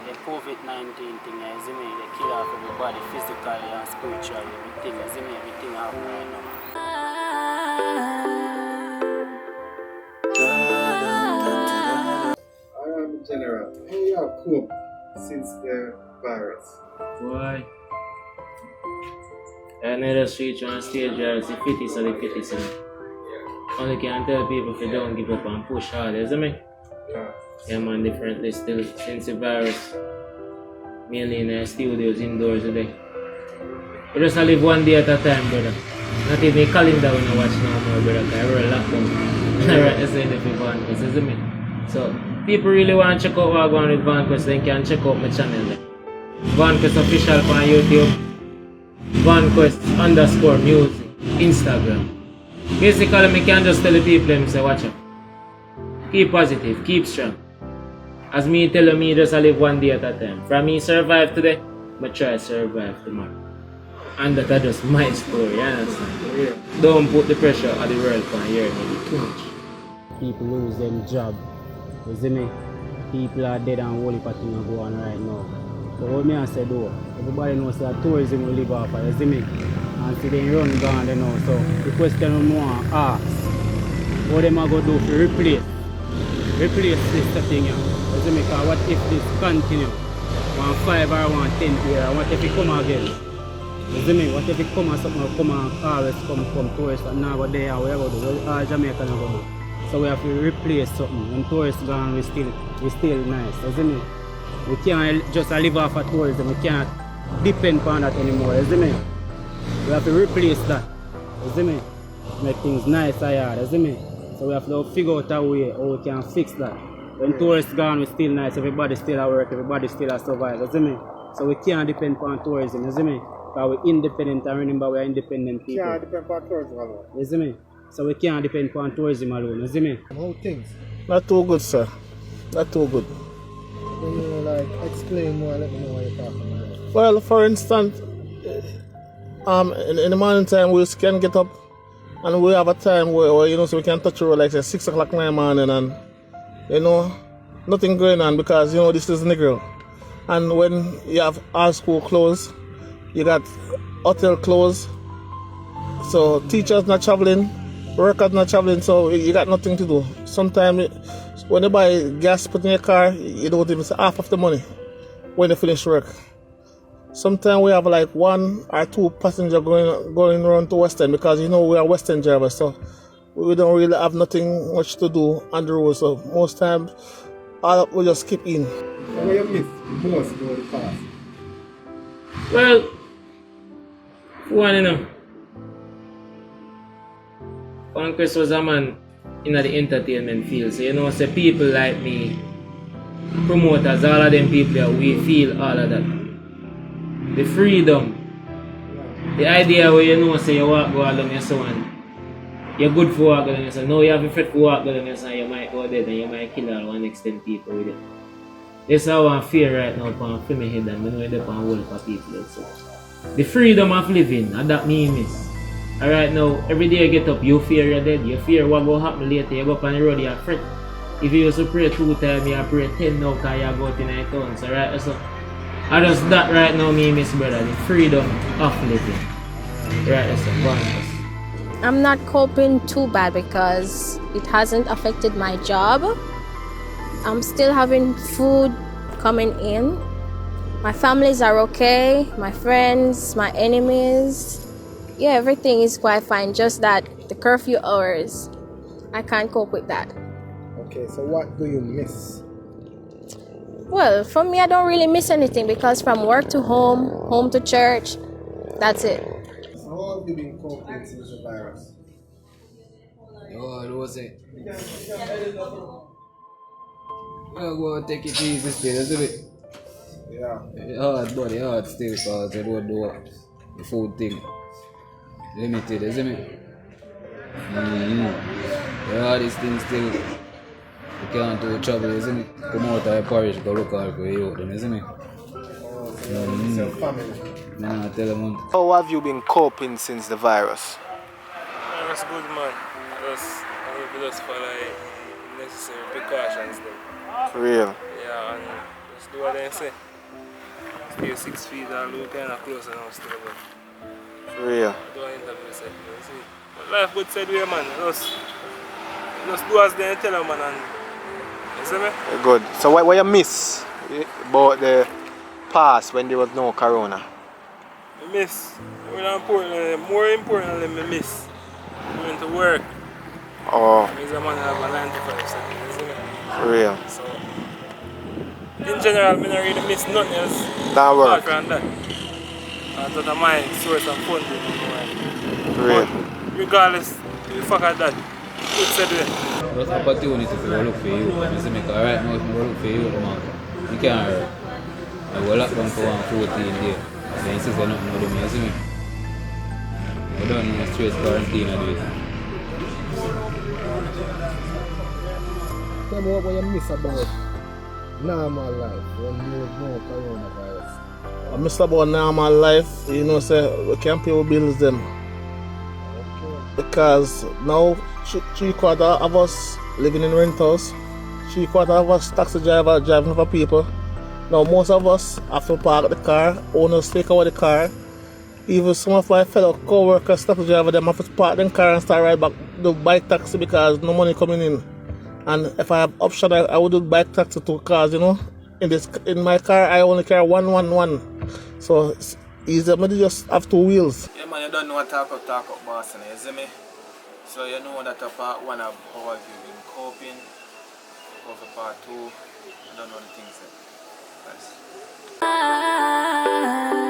the COVID-19 thing, you see me, they kill off everybody physically and spiritually, everything, you see me, everything happening right now. General, how you have coped since the virus? Boy, I never reach on stage where it's the fittest of the fittest. Only can tell people if you don't give up and push hard, you see me? Yeah man, differently still since the virus. Mainly in the studios, indoors today. We just live one day at a time, brother. Not even a calendar when I watch no more, brother, because we're lockdown. Alright, that's the people on this, isn't it? So, people really want to check out what I'm going with VanQuest, then can check out my channel there. VanQuest official on YouTube, VanQuest_music, Instagram. Basically, I can just tell the people, them say, watch out. Keep positive, keep strong. As me tell me, just live one day at a time. From me survive today, but try to survive tomorrow. And that's just my story, you understand? Yeah. Don't put the pressure on the world for your head too much. People lose them job. You see me? People are dead and whole heap of things go on right now. But what me I say though, everybody knows that tourism will live off of, you see me? And see them run gone you know. So the question we want to ask, what them are going to do to replace this thing here? You see me? Because what if this continue? 1 5 or 10 years, what if it come again? You see me? What if it come and something come and always come tourists and now go there and we go do? All Jamaica now go do. So we have to replace something. When tourists gone, we still nice. You see me? We can't just live off of tourism. We can't depend on that anymore. You see me? We have to replace that. You see me? Make things nice and hard. You see me? So we have to figure out a way how we can fix that. When tourists gone, we still nice. Everybody still at work. Everybody still at survive. You see me? So we can't depend on tourism. You see me? Because we're independent, and remember we're independent people. Can't depend on tourism alone. You see me? So we can't depend on tourism alone, you see me? How things? Not too good, sir. Not too good. Can you like explain more, let me know what you're talking about? Well, for instance, in the morning time we can get up and we have a time where you know, so we can touch the road like say 6 o'clock in the morning and you know, nothing going on because you know this is Negro. And when you have all school closed, you got hotel closed, so teachers not traveling, workers not traveling, so you got nothing to do. Sometimes when you buy gas put in your car, you don't even see half of the money when you finish work. Sometimes we have like 1 or 2 passengers going around to Western because you know we are Western drivers, so we don't really have nothing much to do on the road. So most times we just keep in. What you miss most about the past? Well, one you know. VanQuest was a man in the entertainment field, so you know, say people like me, promoters, all of them people, we feel all of that. The freedom, the idea where you know, say you walk go along your son, you're good for walk along your son. Now you have a fit for walk along your son, you might go dead and you might kill all 1 extent people with it. That's how I fear right now for my head and I know it's on whole for people. So. The freedom of living, and that me miss. Alright now, every day you get up, you fear you're dead, you fear what will happen later, you go up on the road, you're afraid. If you used to pray 2 times, you pray 10 now because you go to 9 tons, alright? So, I just that right now, me miss brother, the freedom of living. Right, so, go on. I'm not coping too bad because it hasn't affected my job. I'm still having food coming in. My families are okay, my friends, my enemies. Yeah, everything is quite fine, just that the curfew hours, I can't cope with that. Okay, so what do you miss? Well, for me, I don't really miss anything because from work to home, home to church, that's it. So how have you been coping since the virus? Oh, it was it. Well, go and take it easy still, isn't it? Yeah. Hard, buddy, hard still because they don't do the food thing. Limited, isn't it? Yeah, these things still, you can't do trouble, isn't it? Come out of your parish, go look out for you, isn't it? It's your family. Nah, tell them. How have you been coping since the virus? That's good, man. I just follow necessary precautions then. For real? Yeah, and Just do what they say. Stay 6 feet or look kind of closer now still, but For real. do an interview set, you see. But life good said way, man. Just do as they tell them, man, and you see me? Good. So what you miss about the past when there was no corona? I miss. More importantly, I miss going to work. Oh, He's a man who have a 9 to 5 setting, you see me? for real. So, in general, I don't really miss nothing else. That Apart work. from that. That's my source of funding. For real. But regardless, you fuck at that. Good said it. There's opportunity to go look for you. You see me? 'Cause right now, if I go look for you, man, you can't hurt. I will lock down for 114 days. Then you say nothing to do me, you see me? I don't know straight quarantine I do it. Tell me what you miss about normal life when there was no coronavirus. I miss about normal life, you know, say we can't pay our bills them. Because now three quarter of us living in rent house, 3/4 of us taxi driver driving for people. Now most of us have to park the car, owners take away the car. Even some of my fellow co-workers, taxi driver, them have to park their car and start right back do bike taxi because no money coming in. And if I have option, I would do bike taxi to cars, you know. In my car, I only carry 111. So it's easy. I just have 2 wheels. Yeah, man, you don't know what TalkUp Boston, you see me? So you know that a part 1 of how I've been coping, go for part 2, I don't know the things. Nice.